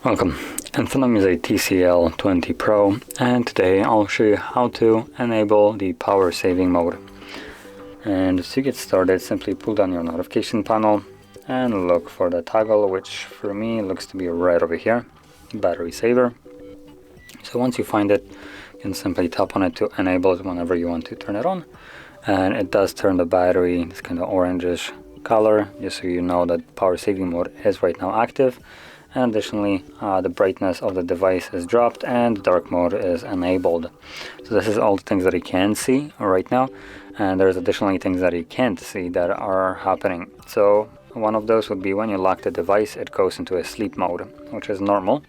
Welcome, in front of me is a TCL 20 Pro, and today I'll show you how to enable the power saving mode. And to get started, simply pull down your notification panel and look for the toggle, which for me looks to be right over here, battery saver. So once you find it, you can simply tap on it to enable it whenever you want to turn it on. And it does turn the battery this kind of orangish color, just so you know that power saving mode is right now active. And additionally, the brightness of the device is dropped and dark mode is enabled. So this is all the things that you can see right now, and there's additionally things that you can't see that are happening. So one of those would be when you lock the device, it goes into a sleep mode, which is normal.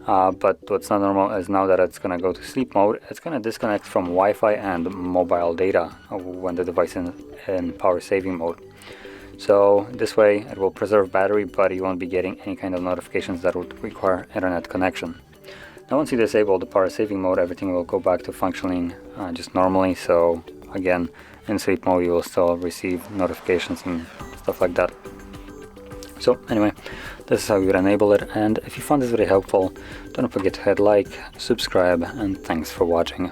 But what's not normal is now that it's going to go to sleep mode, it's going to disconnect from Wi-Fi and mobile data when the device is in power saving mode. So this way it will preserve battery, but you won't be getting any kind of notifications that would require internet connection. Now once you disable the power saving mode, everything will go back to functioning just normally. So again, in sleep mode you will still receive notifications and stuff like that. So anyway, this is how you would enable it, and if you found this very helpful, don't forget to hit like, subscribe, and thanks for watching.